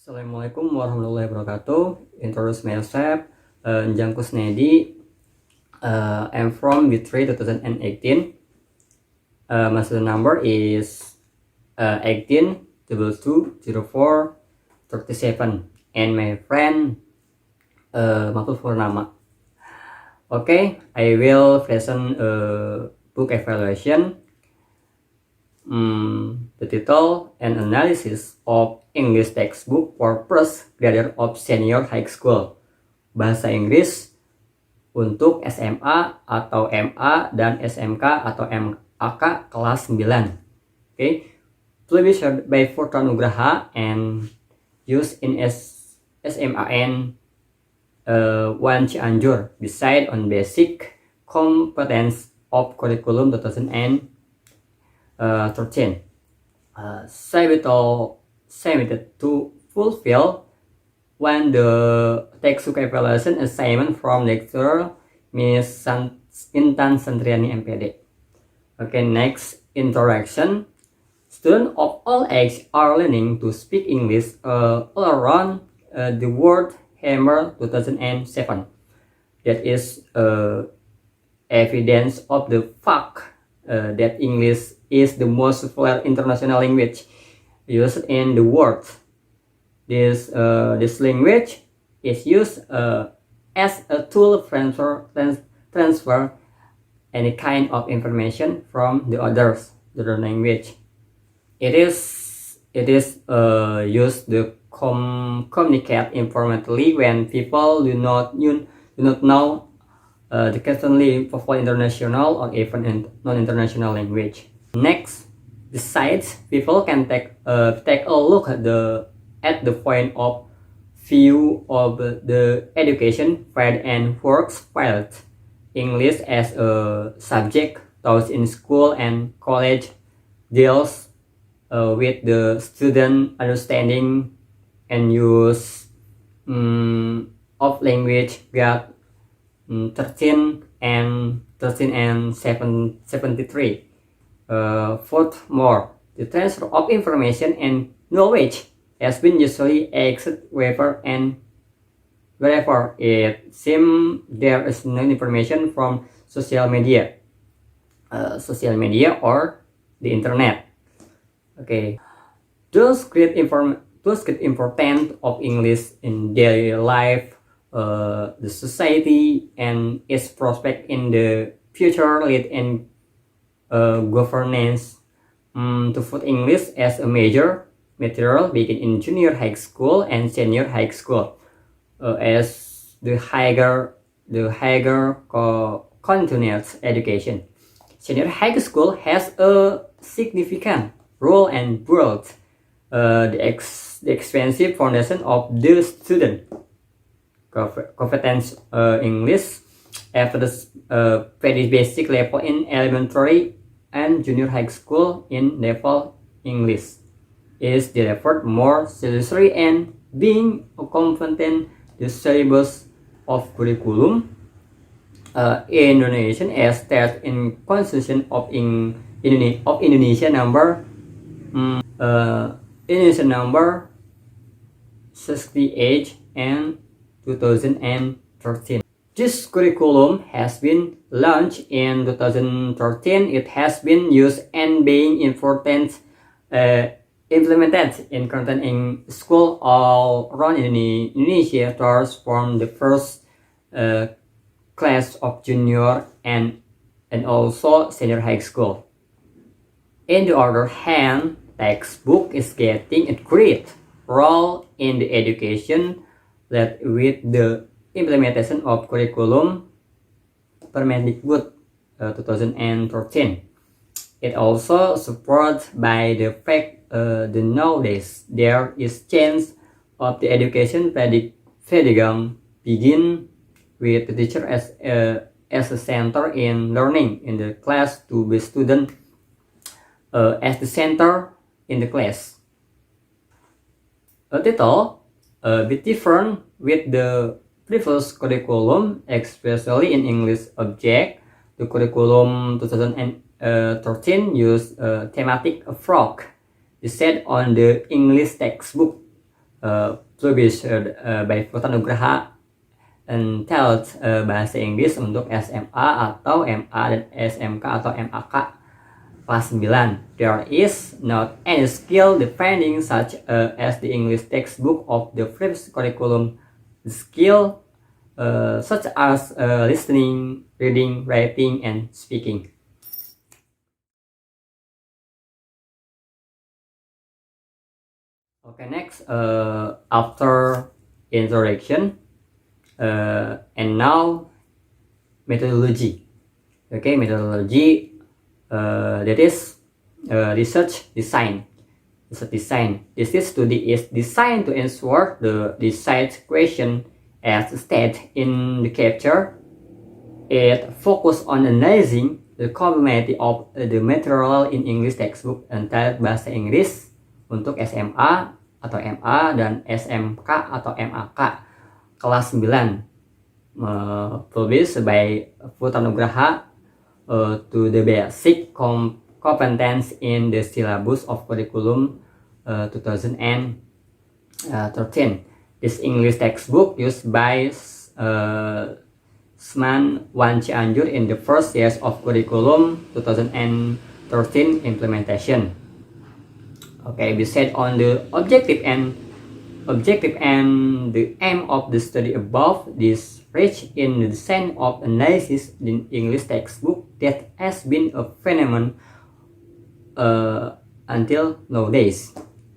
Assalamualaikum warahmatullahi wabarakatuh. Introduce myself, Enjang Kusnaedi. I'm from B3 2018. My student number is 18 2204 37, and my friend MAFTUH PURNAMA. Okay, I will present a book evaluation. The title: An Analysis of English Textbook for First Grader of Senior High School. Bahasa Inggris untuk SMA atau MA dan SMK atau MAK kelas 9. Okay, published by Forta Nugraha and used in SMAN 1 Cianjur, beside on basic competence of curriculum 2013. Submitted to fulfill when the textbook evaluation assignment from Lecturer.Mrs. Intan Satriani M.Pd. Okay, next, introduction. Students of all ages are learning to speak English all around the world. Hammer 2007. That is evidence of the fact that English is the most popular international language used in the world. This language is used as a tool to transfer any kind of information from the other language. It is used to communicate informally when people do not know the constantly popular international or even non-international language. Next, besides, people can take a look at the point of view of the education field and works field. English as a subject taught in school and college deals with the student understanding and use of language grade 13 and 73. Furthermore, the transfer of information and knowledge has been usually accepted wherever it seems there is no information from social media or the internet. Okay, those great importance of English in daily life, the society, and its prospect in the future lead in governance to put English as a major material begin in junior high school and senior high school as the higher continuous education. Senior high school has a significant role and build the expensive foundation of the student competence English at the very basic level in elementary and junior high school. In level English is delivered more seriously and being competent the syllabus of curriculum Indonesian as stated in Constitution of Indonesia number 68 and 2013. This curriculum has been launched in 2013. It has been used and being implemented in content in school all around Indonesia towards from the first class of junior and also senior high school. On the other hand, textbook is getting a great role in the education that with the implementation of curriculum Permendikbud 2013. It also supported by the fact that nowadays there is chance of the education pedagogy begin with the teacher as a center in learning in the class to be student as the center in the class. A title be different with the previous curriculum, especially in English object. The curriculum 2013 used thematic approach set on the English textbook published by Purnanugraha entitled Bahasa Inggris untuk SMA atau MA dan SMK atau MAK kelas 9. There is not any skill defining such as the English textbook of the first curriculum. The skill such as listening, reading, writing, and speaking. Okay, next, after introduction, and now methodology. Okay, methodology, that is research design. This study is designed to answer the desired question as stated in the capture. It focuses on analyzing the complexity of the material in English textbook entitled Bahasa Inggris untuk SMA atau MA dan SMK atau MAK kelas 9, published by Purnanugraha to the basic competence in the syllabus of curriculum 2013. This English textbook used by Sman Wan Cianjur in the first years of curriculum 2013 implementation. Okay, based on the objective and the aim of the study above, this reached in the design of analysis in English textbook that has been a phenomenon until nowadays.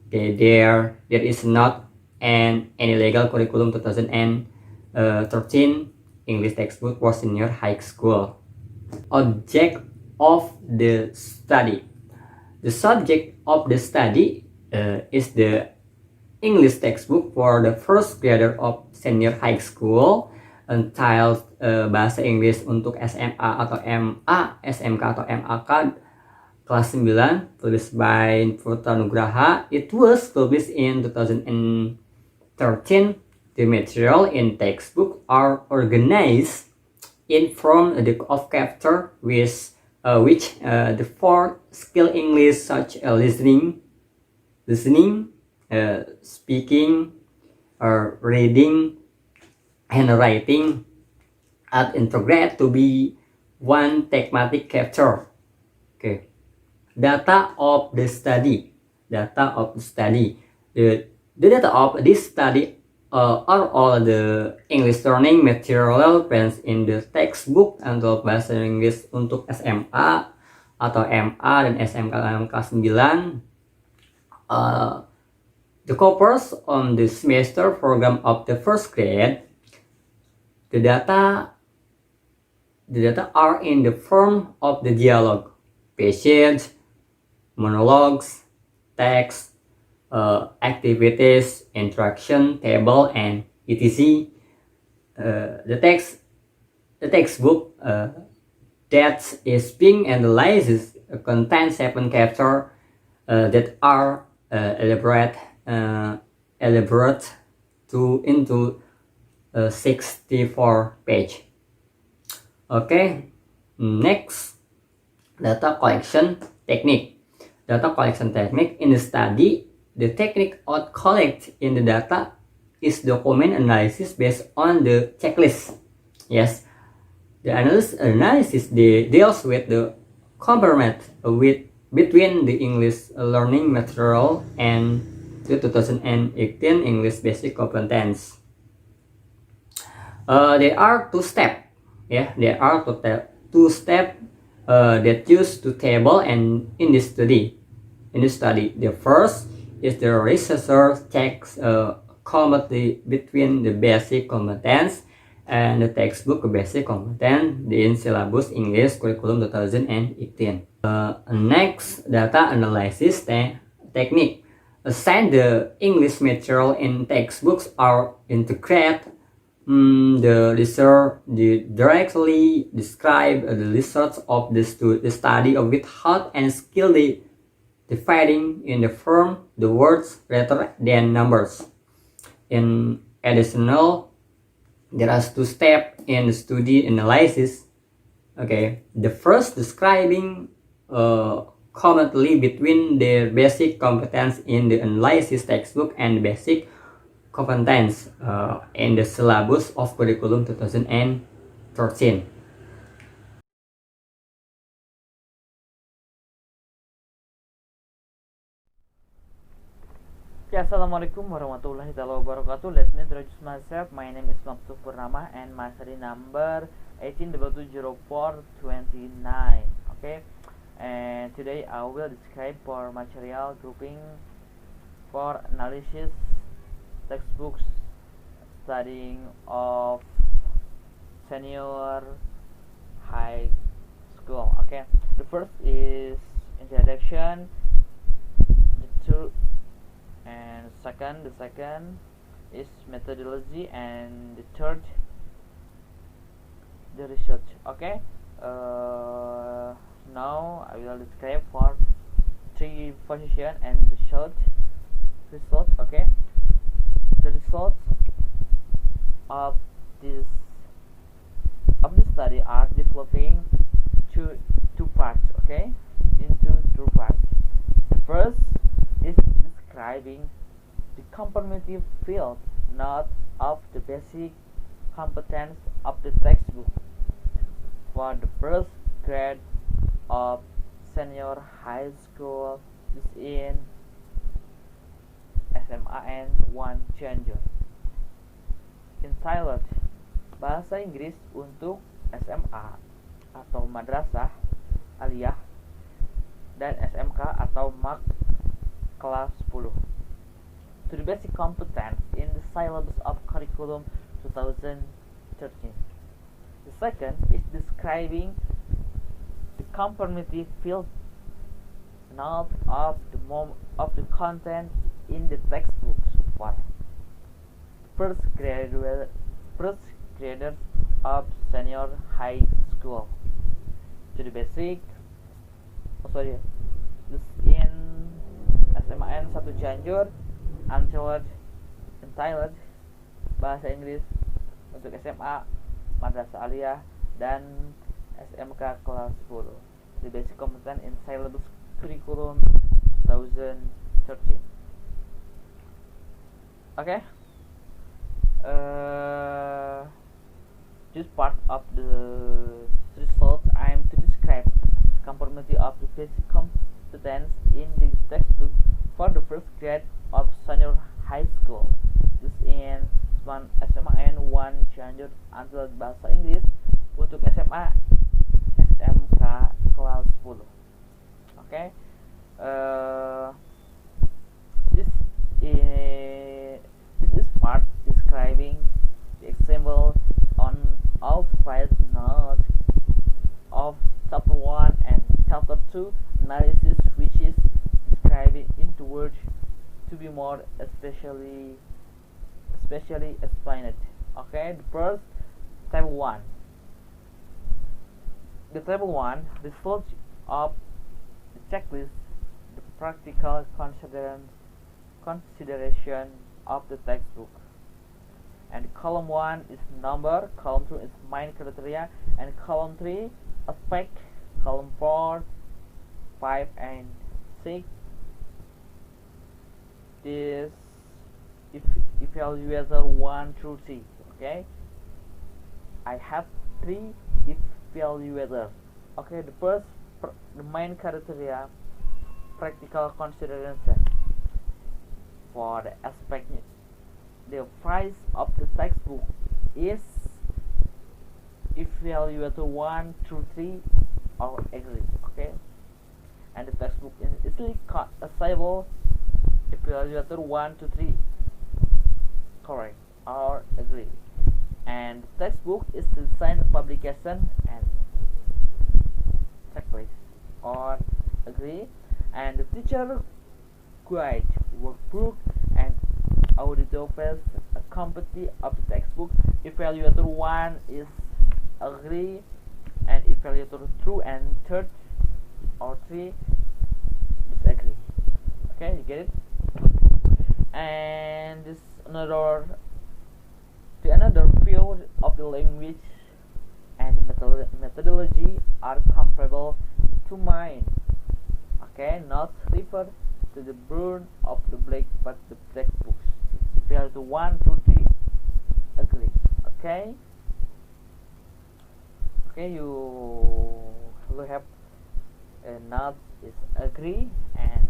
Okay, there is not any legal curriculum 2013 English textbook for senior high school. Object of the study. The subject of the study is the English textbook for the first grader of senior high school entitled Bahasa Inggris untuk SMA atau MA, SMK atau MAK kelas 9, published by Purnanugraha. It was published in 2013. The material in textbook are organized in form of chapter with which the 4 skill English such as listening, speaking, reading, and writing are integrated to be one thematic chapter. Okay, data of the study. The data of this study are all the English learning material present in the textbook untuk bahasa Inggris untuk SMA atau MA dan SMK kelas 9. The covers on the semester program of the first grade. The data are in the form of the dialogue, passage, monologues, text, activities, interaction, table, and etc. The textbook that is being analyzed contains 7 chapters that are elaborate into 64 pages. Okay, next, data collection technique. Data collection technique in the study. The technique of collect in the data is document analysis based on the checklist. Yes, the analysis deals with the comparison between the English learning material and the 2018 English basic competence. There are 2 steps. Yeah, there are 2 steps that use to table and in this study. The first is the researcher checks compatibility between the basic competence and the textbook basic competence in syllabus English curriculum 2018. Next, data analysis technique. Assign the English material in textbooks are integrated. The research directly describe the results of the study of without and skill dividing in the form the words rather than numbers. In additional, there are 2 steps in the study analysis. Okay, the first describing commonly between the basic competence in the analysis textbook and basic contents in the syllabus of curriculum 2013. Assalamualaikum warahmatullahi wabarakatuh. Let me introduce myself. My name is MAFTUH PURNAMA and my study number 18220429. Okay, and today I will describe for material grouping for analysis textbooks studying of senior high school. Okay, the first is introduction, the two and the second is methodology, and the third the research. Okay, now I will describe for three position and results. Okay, the results of this study are developing two parts. Okay, into two parts. The first is describing the comparative field, not of the basic competence of the textbook for the first grade of senior high school is in SMAN 1 Cianjur. Entitled Bahasa Inggris untuk SMA atau Madrasah Aliyah dan SMK atau MAK kelas 10 to the basic competence in the syllabus of curriculum 2013. The second is describing the comparative field, not of the content in the textbooks for first graders of senior high school to the basic this in SMAN 1 Cianjur entitled Bahasa Inggris untuk SMA, Madrasah Aliyah dan SMK kelas 10. The basic competence in syllabus curriculum 2013. Okay. This part of the results I am to describe comparative of the basic competence in the textbook for the first grade of senior high school. This in SMAN 1 Cianjur until Bahasa Inggris untuk SMA SMK kelas 10. Okay. This is part describing the example on all five notes of chapter 1 and chapter 2 analysis, which is describing into words to be more especially explained. Okay, the first table 1. The table 1 results of the checklist, the practical consideration of the textbook. And column 1 is number, column 2 is main criteria, and column 3 aspect, column 4, 5 and 6 is evaluator 1 through 3. Okay, I have 3 evaluators. Okay, the first, the main criteria, practical consideration for the aspect. The price of the textbook is evaluator 1 through 3 or agree. Okay, and the textbook is easily accessible. Evaluator 1 to 3 correct or agree, and the textbook is designed publication and checklist or agree, and the teacher guide, workbook and audio files accompany of the textbook. Evaluator 1 is agree, and evaluator 2 and 3 or 3 disagree. Okay, you get it? And this another field of the language and methodology are comparable to mine. Okay, not refer to the burn of the black but the textbooks. evaluate 1, 2, 3 agree. Okay, you have not is agree and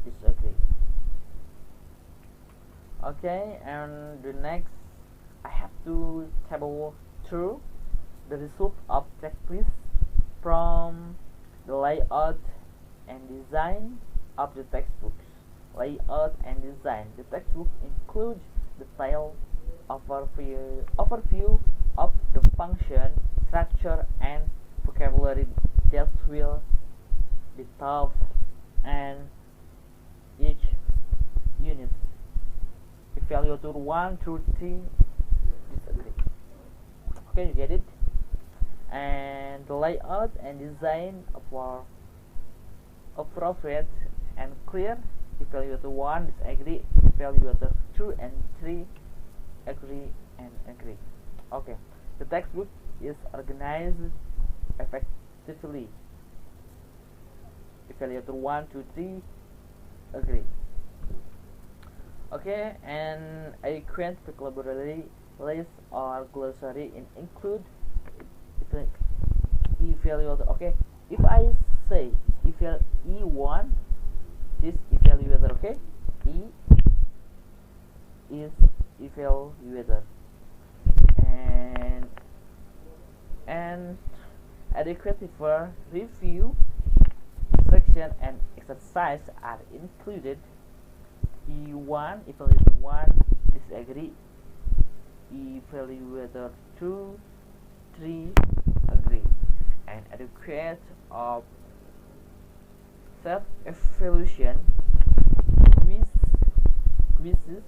disagree. Okay, and the next I have to table through the result of checklist from the layout and design of the textbooks. Layout and design. The textbook includes detailed overview of the function, structure, and vocabulary that will be taught and each unit. Evaluator 1 through 3 disagree. Okay, you get it? And the layout and design for appropriate and clear. Evaluator 1 disagree. Evaluator 2 and 3 agree and agree. Okay, the textbook is organized effectively. Evaluator 1, 2, 3 agree. Okay, and a current vocabulary list or glossary include evaluator. Okay, if I say E1, this evaluator. Okay, E is evaluator, and adequate for review section and exercise are included. E1 evaluator 1 disagree. Evaluator 2, 3 agree. And adequate of self-evaluation quizzes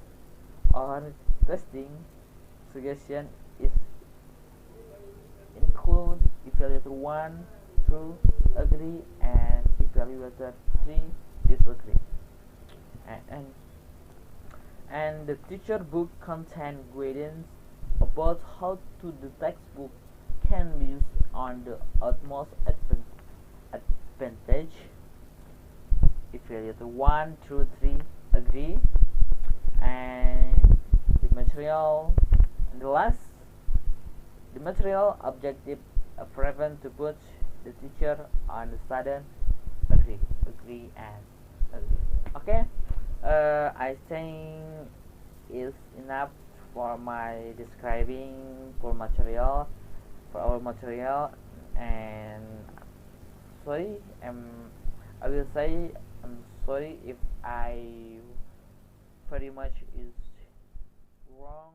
or testing suggestion is include. Evaluator 1 through agree and evaluator 3 disagree. And the teacher book contain guidance about how to the textbook can be used on the utmost advantage. Evaluator 1 through 3 agree. And the material, and the last, the material objective prevent to put the teacher on the sudden agree and agree. Okay, I think is enough for my describing for our material. And sorry, I will say I'm sorry if I pretty much is wrong.